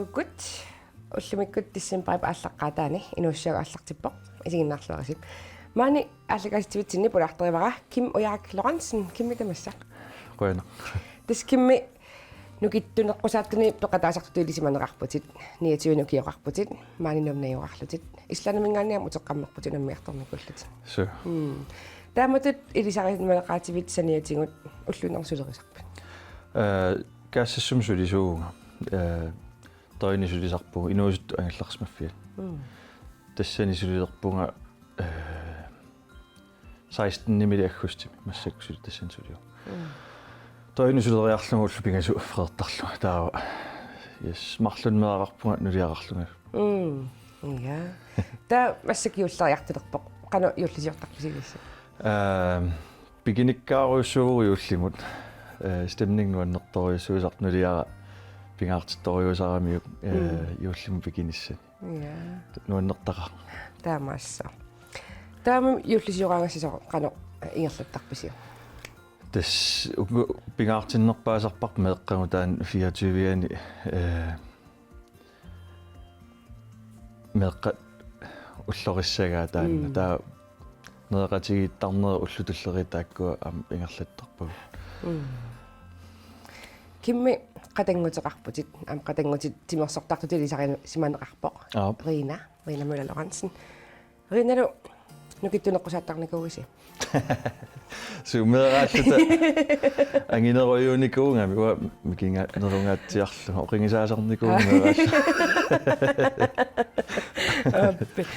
Alukut уллумиккут тиссимпарип ааллаққаатаани инуссиага ааллартиппоқ исигиннаарлуарисип маани ааллакааситсивитсинни пулаартеривара Kim Ojak Lorentzen Kimmi тамассақ қуяна тас Kimmi нукиттунеққусааттуни пеқатаасартутилисиманеқарпутит 29 киоқарпутит мааниномнаиуарлутит исланамингаанниам утеққаммерпутит наммиарторникуллутит су тааматут илисарисманеқаативит саниатингут уллунерсулерисарпут каассассум сулисууга тойни сулисарпугу инуусутту ангалларсмаффиа тассани сулилерпунга 16 нимили аггустими массаккусули тассан сулиу тойни сулериарлугу уллупингасу фреэртарлу таава yes марлунмеақарпунга нулиақарлунга я та массакиуллариартилерпоқ қано юллисиортарписигисса бигиниккааруйссуугу юуллимут stemningen нуаннерторюссуусарт нулиара пингаартитторюусарамиук юуллиму бигинисса я нуаннертаqa таамаасса таама юллисиораангасисоо қано ингерлаттарписиу тас пингаартиннерпаасарпарп меэққагу таан 24-ани меэққа уллориссагаа таанна таа неэқатигииттарнера уллутуллери тааккуа ингерлаттарпагу Kimmi qatangutеқарпутит аам qatangutит тимерсортартутили симанеқарпоқ Рина Мøller Lorentzen Риналу нукиттунеққусааттарникууси сумерааллута ангинеруйууникуунгами уа микинга нерунгаатсиарлу оқингисаасарникуунгерааллу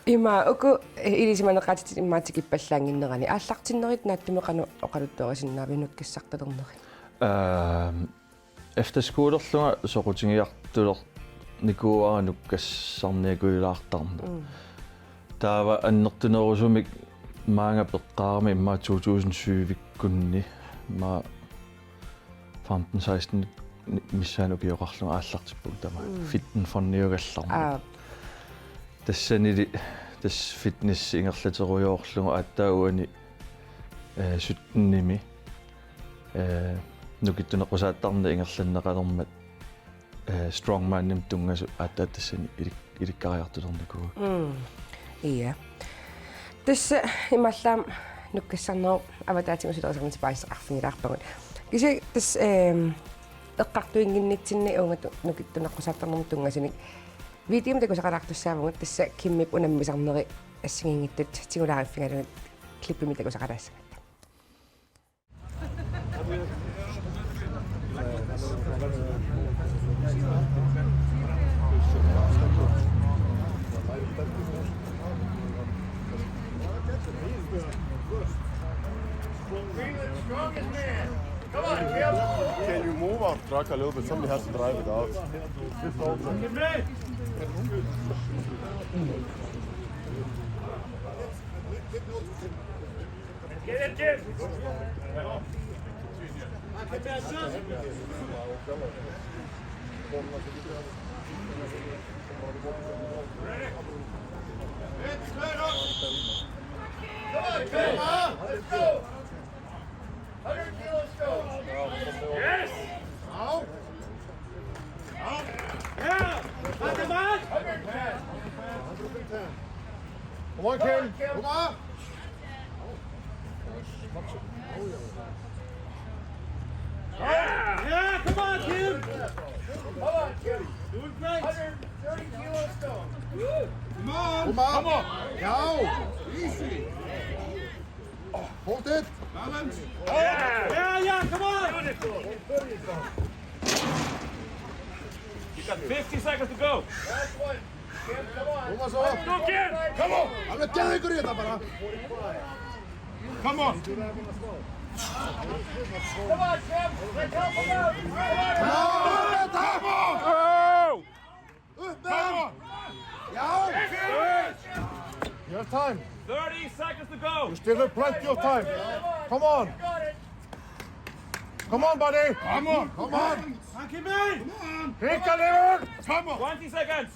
има уку илисиманеқаатит иммаатикиппаллаангиннерани ааллартиннерит нааттумеқану оқалуттуарисиннаави нуккиссарталернери efterskolerlunga soqutigiartuler nikuara nukkassarniakuilaartarna taava annertunerusumik maanga peqqaarmi imma 2007-vikkunni ma 15-16 missaanukiorarlunga aallartippuk tama fitten forniugallarma tassanili tas fitness ingerlaterujoorlunga attauani suttennimi нукиттунеққусааттарна ингерланнеқалермат strongman-nim тунгасу ааттааттассани иликкариартулерникуга ия тасса ималлаам нуккассарнеру аватаатингусулерисернити паиссеқарфигилаарпагут киси тас эққартуингиннитсинни унгату нукиттунеққусааттарнерму тунгасиник видеом такусақалаартуссаавгут тасса киммип унаммисарнери ассигингиттут тигулаариффигалугат клиппими такусақалаассага Can you move our truck a little bit? Somebody has to drive it out. Get it, Jim! Come on, let's go! 100 kilos go! Yes! Out! Out! Yeah! Come on! 110! 110! Come on, Kim! Come on! Yeah! Yeah! Come on, Kim! Come on, Kim! Doing great! 130 kilos go! Come on! Come on! Come on! Now! Easy! Hold it! Balance! Yeah! Yeah! Yeah! Come on! You got 50 seconds to go! Last one! Kim, come on! Kom maar zo! Go, Kim! Come on! I'm not telling you that, man! Come on! Come on, Kim! Let's help him out! Come on! Come on! Go! Come on! Now! You have time. 30 seconds to go! You still have plenty of time. Come on! Come on, buddy! Come on! Come on! Come on! Pick a little! Come on! 20 seconds!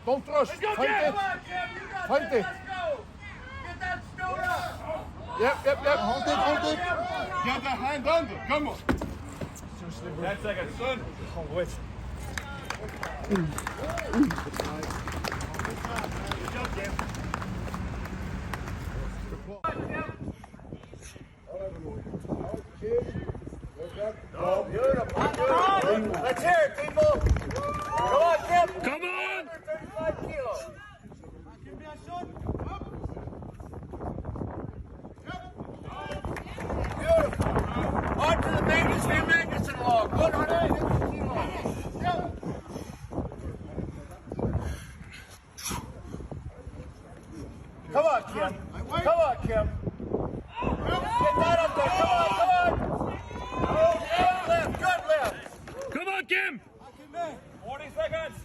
Don't rush! Let's go, Fight Kim! it! Come on, Kim! You got Fight this! it! Let's go! Get that stone up! Yep. Hold it, hold it! Get the hand under! Come on! 10 seconds. Son! Wait. Let's hear it, people. Come on, Kim. Come on. 35 kilos. Beautiful. On to the Magnuson log. 150 kilos. Go. Come on, Kim. Come on, Kim. Get that up there. Come on, come on. Good lift, good lift. Come on, Kim! 40 seconds.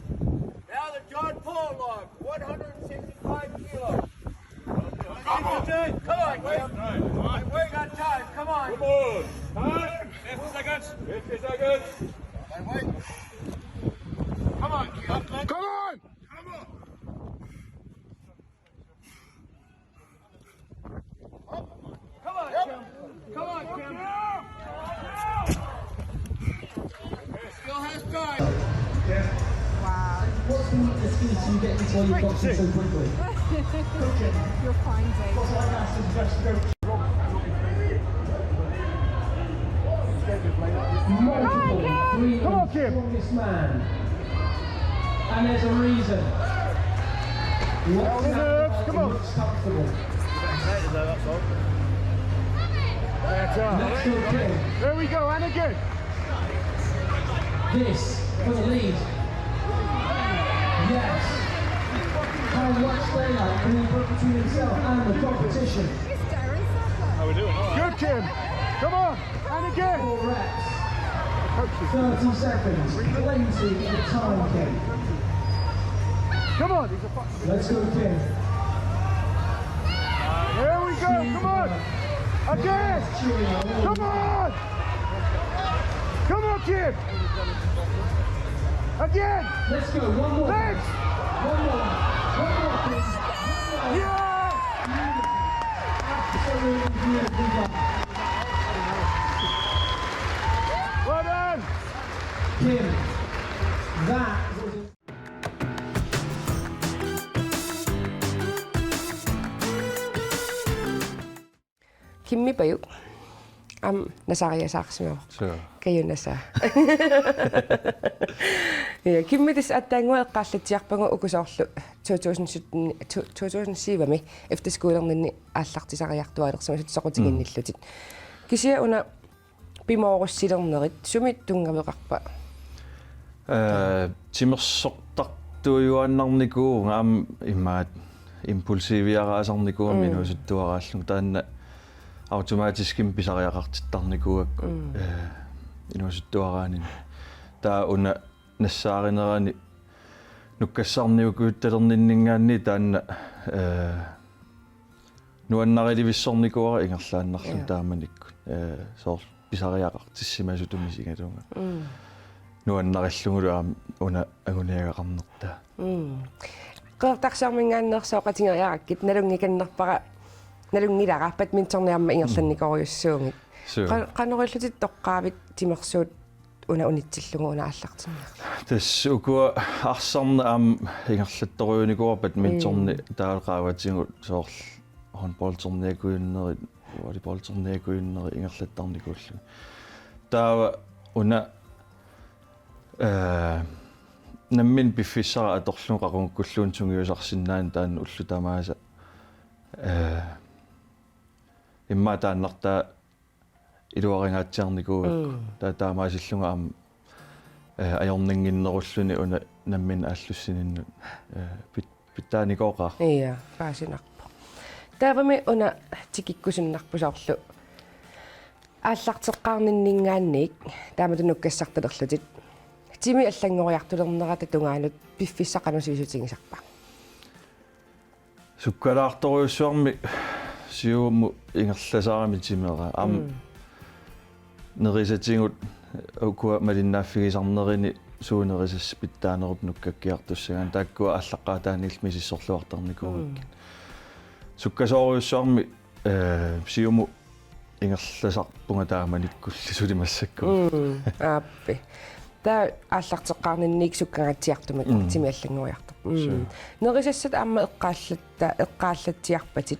Now the John Paul log, 165 kilos. Come on, Kim. We got time. Come on. Come on! Time! 50 seconds! 50 seconds! Wait. Come on, Kim. Come on! Come on, Kim. Come on, Kim. Still has time. What's the weakness for you to get into all your boxes so quickly? You're fine, Dave. Multiple, freedom, strongest man. And there's a reason. Come on. Looks comfortable. Let's go, Kim. There we go, and again. This for the lead. Yes. How much daylight can he put between himself and the competition? Good, Kim. Come on, and again. 4 reps. 30 seconds. Plenty of time, Kim. Come on. Let's go, Kim. There we go. Come on. Again. Come on. Come on, Kim. Again. Let's go. One more. Legs. One more. One more, please. Yeah. Absolutely beautiful done. Well done. Kim, that was a... Kimmi payuk. Nasariasaarsimu. Sure. Kayunasa. Ja, kimmitis attaangua eqqaallatiarpangu ukusoorlu 2007 efterskolerninni aallartisariartualersumasut soqutiginnillutit. Kisia una pimoorussilernerit sumit tungaveqarpa. Timersortartuujuannarniku ngaam immaat impulsiiviaraasarnikuumi inuusuttuaraallung taanna automatiskim pisariaqartittarnikuakku inuusuttuaraanin taa una nassaaриnerani nukkassarniukuuttalerninningaanni taanna nuannarilivissornikuara ingerlaannarlun taamanikku soor pisariaqartissimasutумисигалунга nuannarillungulu una aguniagaqarnertaa Qertarsaarmingaannersooqatingeriaqakkit nalungikannerpara nalungilara badmintonniarma ingerlannikoriussuungit qanorullutit toqqaavit timersuut una unitsillugu una аллартинниарла тас укуа арсарна аам ингерлатториуникуа badmintorni таалqaаватингут соорл handballtorniakuinneri volleyballtorniakuinneri ingerlattarникууллу таава уна наммин пиффиссара аторлун qaqungukkulluun tungiusarsinnaан таан уллутамааса имма тааннартаа илуарингатсиарникуугакку таамаасиллунга аама ajorninginnerulлуни уна наммин ааллуссининнут питтааникооqaa иа паасинарпо таавами уна тикиккусуннарпусоорлу ааллартеққарниннингаанник тааматунуккассарталерлутит тими аллангориартулернерата тунгаанут пиффиссақанусиисутигисарпа суккалаарторуйуссуарми сиуму ингерласаарами тимера аам нерисатингут укуа малиннааффигисарнерини суунерисас питтаанеруп нуккаккиартуссагаан тааккуа аллаққаатааниил мисиссорлуартарникуугакки суккасоориуссуарми сиуму ингерласарпунга тааманиккулли сулимассакку ааппи таа ааллартеққарнинниик суккангатсиартумик тимиаллангуиарта нерисассат аама эққааллатсиарпатит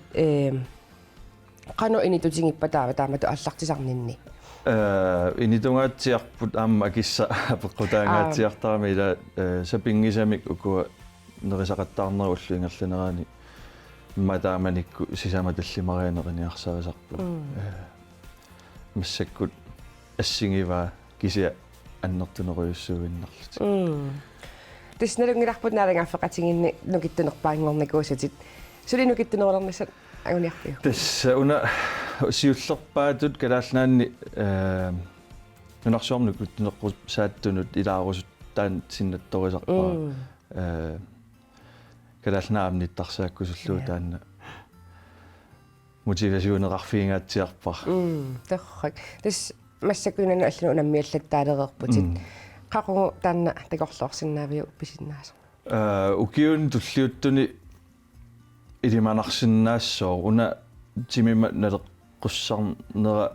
qanu initutiнгиппатаава таамату аллартисарнинни инитунгаатсиарпут аама акисса апеққутаангаатсиартарами ила сапингисамик укуа нерисақаттаарнеруллу ингерланераани матааманикку сисама таллимарианериниарсарисарпу массаккут ассигиваа кися аннертунеруйуссуиннарлут тисналунгиларпут наалангаффеқатингинни нукиттунерпаангорникуусатит сулинукиттунерулернссат агуниарпиу тасса уна сиуллерпаатут калаалнаанни нунарсуарнук уттунеққус сааттунут илаарусут таан синнатторисарпаа калаалнаамниттарсааккусуллуу таанна мотивасионеқарфиингаатсиарпар террак тас массаккунана аллуну унаммиаллаттаалерерпутит qaqungu taanna takorluorsinnaaviu pisinnaasa укиун туллиуттуни илиманарсиннаассоо уна тимима налеққуссарнера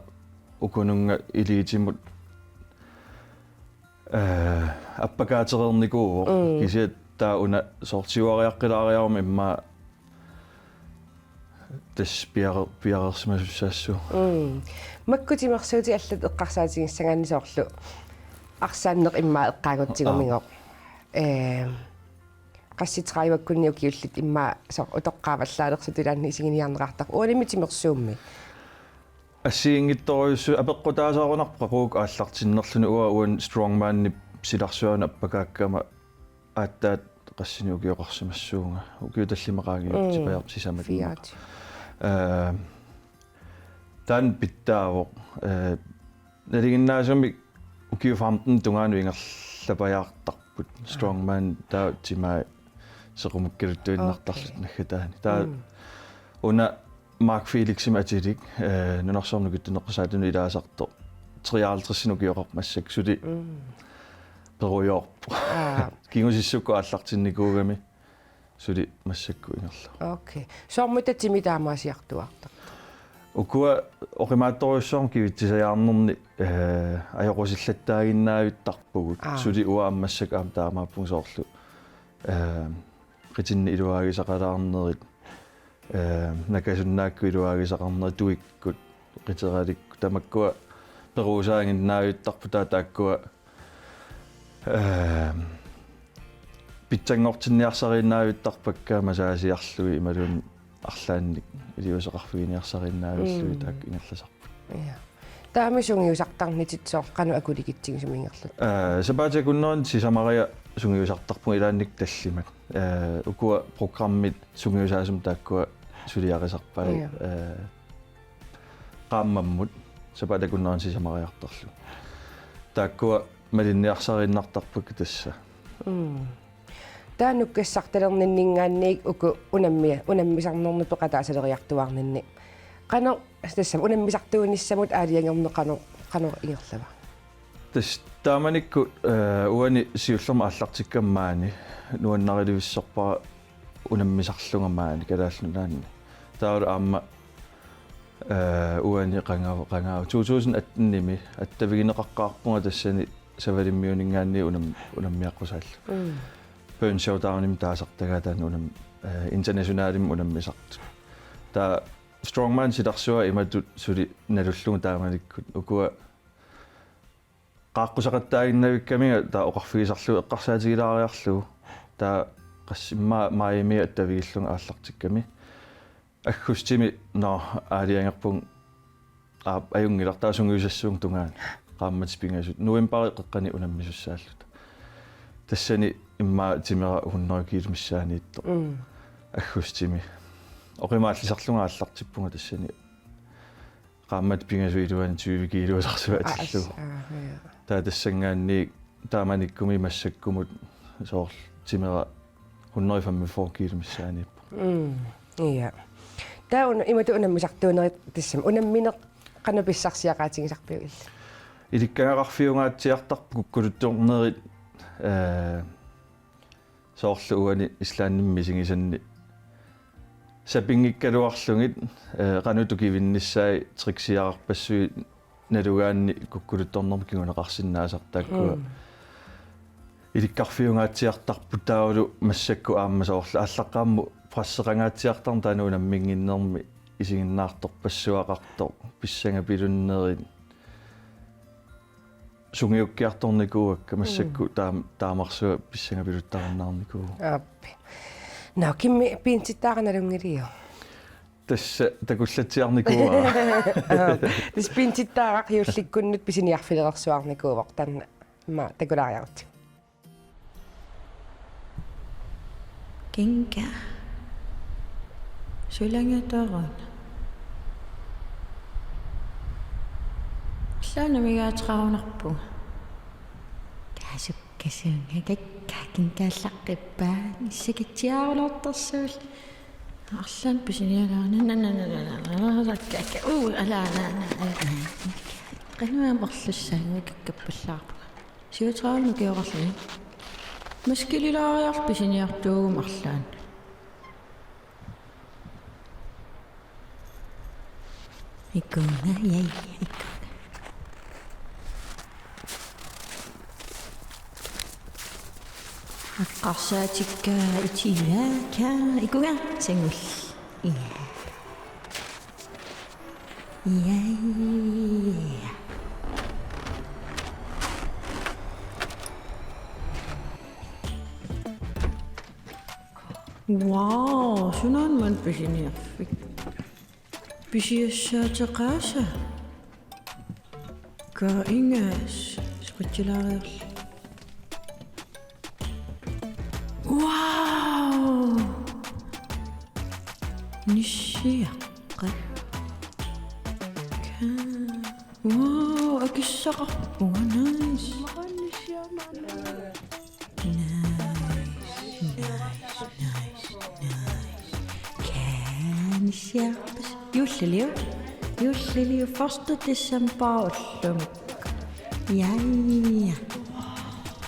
укунунга илиитимут аппакаатерерникуу кисиат таа уна сортиуариаққилаариарма имма тас пиарерсимасуссаассуу маккутимерсуути аллат эққарсаатигиссагааннисоорлу арсааннеқ имма эққаагутсигумингоқ qassitраиваккунни укиуллит имма сор утоққааваллаалерсутилаанни исигиниарнеқартақ уалимитимерсуумми ассиингитторюссу апеққутаасаарунарпа қуук ааллартиннерлуни уан strongman-ни силарсуана аппакааккама ааттаат qassini ukiоқарсимассуунга укиуталлимақаагиук сисамат таан питтаавоқ налигиннаасуми укиуфармтен тунгаanu ингерлапаяартарпут strongman таа тимаа sequmukkaluttuinnartarlut nagataani taa una Mark Felixim atилик нунарсорнукиттунеққусаатуну илаасарто 53 нукиоқармассак сули перуйорп кингусиссукку ааллартинникуугами сули массакку ингерла окей сормутатими таамаасиартуарта укуа оқимаатторюссорм кивитсисаярнерни аёқусиллаттаагиннаавиттарпугут сули уааммассак аам таамааппунгсоорлу qitинни илуаагисақалаарнерит накасуннаакку илуаагисақарнери туиккут қитераликку тамаккуа перуусаангиннаавиттарпу тааккуа питсангортинниарсариннаавиттарпаккаама саасиарлуи ималун арлаанник илиусеқарфигиниарсариннаавиллуи таак ингерласарпу таамисунгиусартарнититсоор қану акуликитсигисумингерлут сапаатакуннерин сисамария сунгиусартарпу илаанник таллимат укуа программит сунгиусаасум тааккуа сулиарисарпаа qaammammut сапаатакуннерин сисамариартарлу тааккуа малинниарсариннартарпак тасса таануккассарталерниннингаанниик уку унаммисарнернуту qataasалериартуарнинни qano тассам унаммисартуунissamут аалиангернеқано ингерлава тас тааманикку уани сиуллерма аллартиккаммаани нуаннариливиссорпара унаммисарлугамаани калааллунаанни таала аама уани qangaava 2018-ними аттавигинеқаққарпунга тассани савалиммиунингаанни унаммиаққусааллу пönshowdownим таасартагаатаан унам интернационалим унаммисарт таа strongman силарсуа иматут сули налуллугу тааманиккут укуа qaqqusaqattaaginnavikkamiga taa oqarfigisarlu eqqarsaatigilaariarlu taa qassimma maayimi attavigillunga aallartikkami аггустими но аалиангерпун ajungilartaasungiusassuung tungaan qaammatipingasut novembari qeqqani unammisussaallут тассани имма тимера 100 киломиссааниитто аггустими оқимааллисарлунга ааллартиппунга тассани qaammatipingasu iluan 20 килуасарсуатиллу таа тассангаанни тааманиккуми массаккумут соор тимера 145 киломиссаанииппу иа тауна имату унаммисартуунерит тассам унамминеқ qanupissarsiaqaatigisarpiu illa иликкагаақарфиунгаатсиартарпу куккулуттуорнерит соорлу уани ислааннимми сигисанни сапингиккалуарлугит qanуту кивинниссаи триксиарпассуи налугаанни куккулутторнерми кигунеқарсиннаасартааккуа иликкарфиунгаатсиартарпу таавалу массакку ааммасоорла аллаққаамму прассеқангаатсиартарн таануна мингиннерми исигиннаартор пассуақартор писсанга пилуннерит сунгиуккиарторникууакка массакку таамарсуа писсанга пилуттарнаарникуу ааппи наа кимми пинтиттаараналунгилио тасса такуллатсиарникууа тис пинтиттаарак юулликкуннут писиниарфилерсуарникуувоқ танна ма такулаариарти кинка сулангатаарана лаанамигаатеқарунарпуга таасуккасуунгакак кинкааллаққиппаа иссакатсиаарулоорторсуул арлаан писиниалаана алаана qannuamorlussaaga kakkappallaarpuga siutraanu kiorarluni maskililaariar pisiniartuugum arlaan ikuna yai ikuna аққарсаатикка итилака икуга сангул Wow, sunaan man pisiniarfik. Pisiassaataqaasa. Ka ingas sqitsilaareerl. Wow! Nissiaqqa. Wow, akissaqarpunga nice. Nissiarpas. Julliliu 1. december ullumik. Jaja.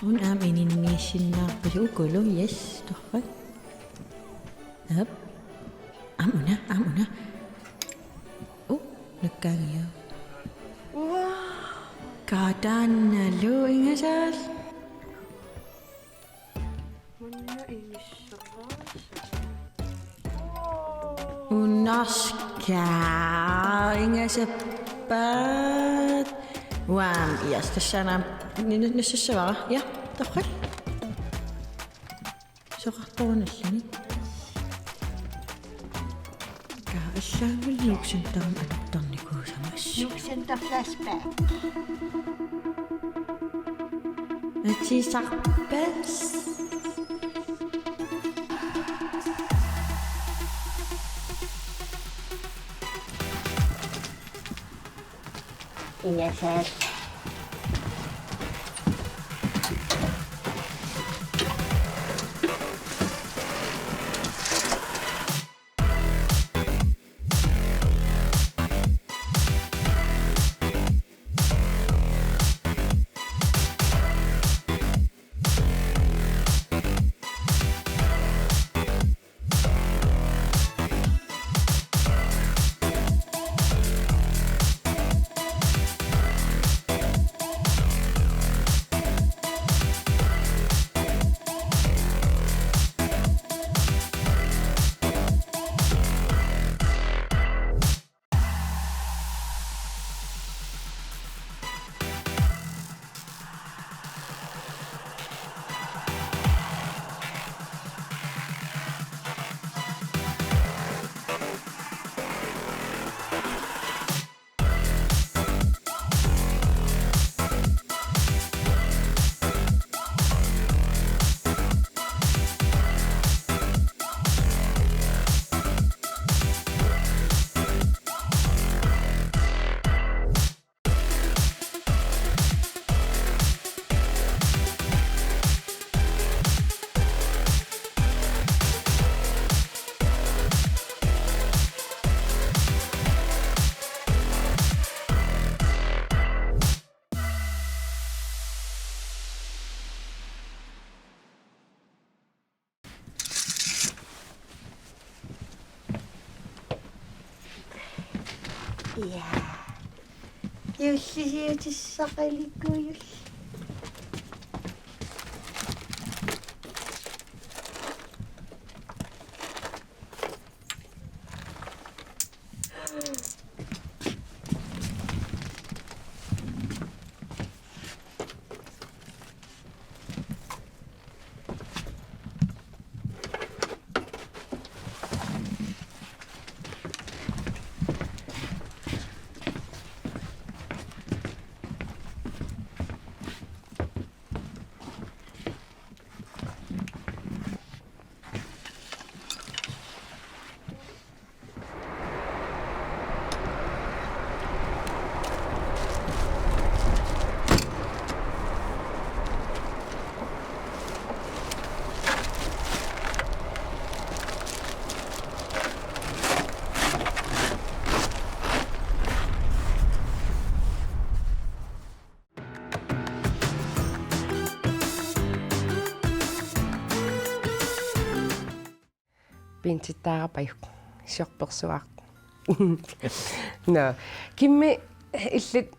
Hun amininniissinnaarpas ukulu yes torrak. Up. Amuna. Nakkaagio. Kaataannalu ingasaal. Unaska ingasappaat. Waam iastassana nissassavara. Ja, torrak. Soqartorunallani. Allaagal nuuksantaram anuttarnikuusamas. Nuuksantarflashback. Atisarpas. Ingasal. Ja. Jullisiutissaqalikku yull. пинтиттаарапаюк сиорперсуаақ на кимми иллит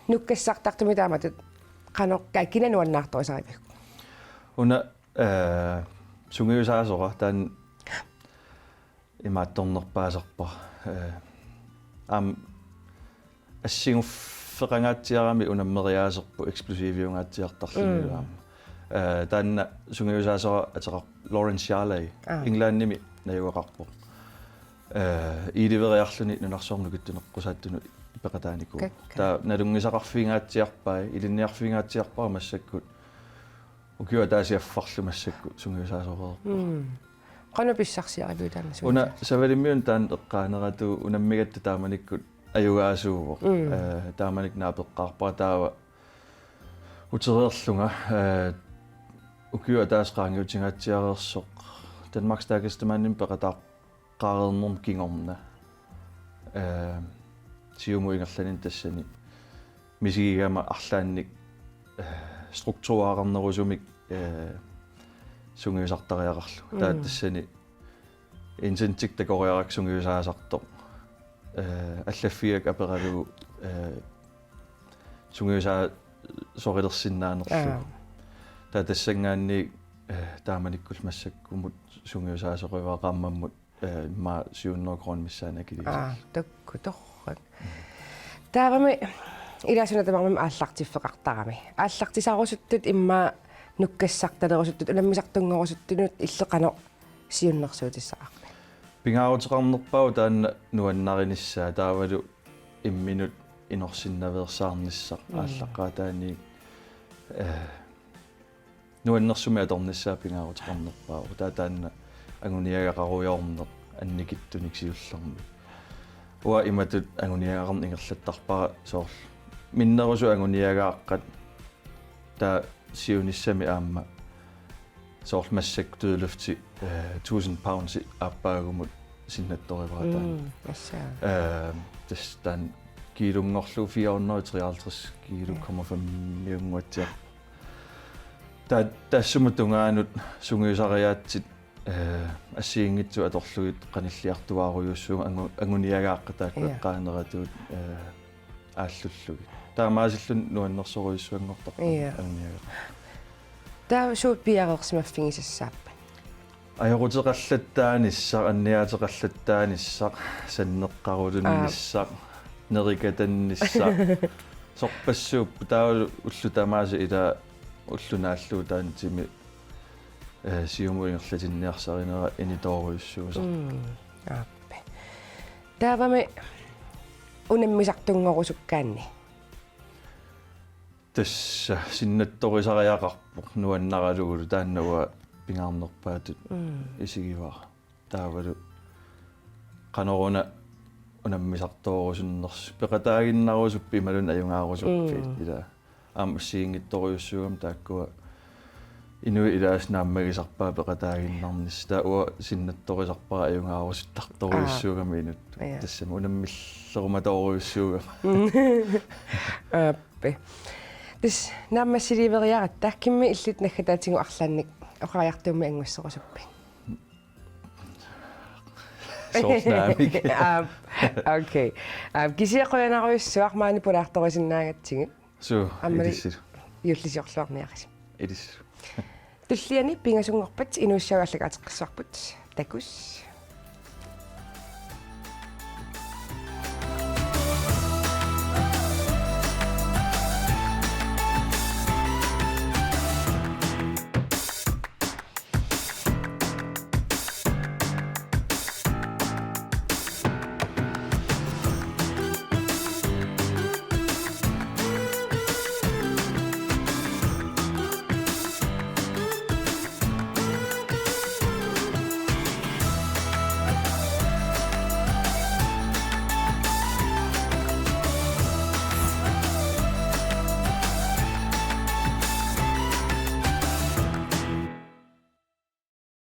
нуккассартартуми тааматут каноркаа кинануаннаартуисаривик уна сунгиусаасора таан имаатторнерпаасарпа ассигуффеқангаатсиарами унаммериаасерпу эксплосивиунгаатсиартарлуми таанна сунгиусаасора атеқар Lawrence Yarley инглаанними наюақарпо ииливериарлуни нунарсоорнукуттунеққусааттуну ипеқатаанику таа налунгисақарфиингаатсиарпаа илинниарфиингаатсиарпаа массаккут укиуа таасиаффарлу массакку сунгиусаасороо qanu pissarsiarilu taanna уна савалиммиун таан эққаанерату унаммигатта тааманиккут аюгаасууво тааманик наапеққарпаа таава утерерлунга укиуа таасқаангиутингаатсиареерсоқ Danmarks stærkeste mand пеқатааққаарернерм кингорна сиумуингерланин тассани мисигигама арлаанник структураарнерусумик сунгиусартариақарлу тааттассани инсентик такориарак сунгиусаасарто аллаффиак апералугу сунгиусаа сорилерсиннаанерлу таатассангаанни тааманиккул массаккумут сунгиусаасориваақаммаммут ма 700 крон миссаанакили такку торрак таавами илаасунатамармим ааллартиффеқартарами ааллартисарусуттут имма нуккассарталерусуттут уламмисартунгорусуттунут иллеқано сиуннерсуутиссаақми пингаарутеқарнерпау таанна нуаннариниссаа таавалу имминут инорсиннаверсаарниссақ ааллаққаа таани нуаннерсуми аторниссаа пингаарутеқарнерпау таатаанна агуниагақаруйоорнеқ анникиттуниксиуллерми уа иматут агуниагарн ингерлаттарпара соор миннерусу агуниагааққат та сиуниссами аама соор массак туулуфти 1000 pounds аппаагумут синнатториваатаа тастан килунгорлу 453 кило 0,5 миунгуатсиа тассумутунгаанут сунгиусариаатсит ассиингитсу аторлугит каниллиартуааруйуссуга агуниагааққатаакку эққаанератуут ааллуллуги таамаасиллун нуаннерсоруйуссуангортақ агуниага таа суут пиареерсимаффигисассааппа ajorutеқаллаттааниссақ анниаатеқаллаттааниссақ саннеққарулунниссақ нерикатанниссақ сорпассууппу таавалу уллу тамааси ила уллунааллуу таантими сиумуингерлатинниарсаринера иниторуйуссуусар ааппе таавами унаммисартунгорусуккаанни тасса синнатторисариақарпоқ нуаннаралугулу тааннауа пингаарнерпаатут исигиваа таавалу каноруна унаммисарторусуннерс пеқатаагиннарусуппи малун аюнгаарусуппи ила аамассиингитторуйуссугам тааккуа инуи илааснааммагисарпаа пеқатаагиннарнис тауа синнатторисарпара аюнгаарусуттарторуйуссугами инут тассама унаммиллеруматоруйуссугам ааппе тис нааммассиливериарат тааккимми иллит наггатаатингу арлаанник оқариартуумми ангуссерусуппи соорнаамик окей кисиақуянаруйуссуақ маани пулаарторисиннаагатсигит су аммали юллисиорлуарниарис edis туллиани пингасунгорпат инуссагаллак атеққиссарпут такус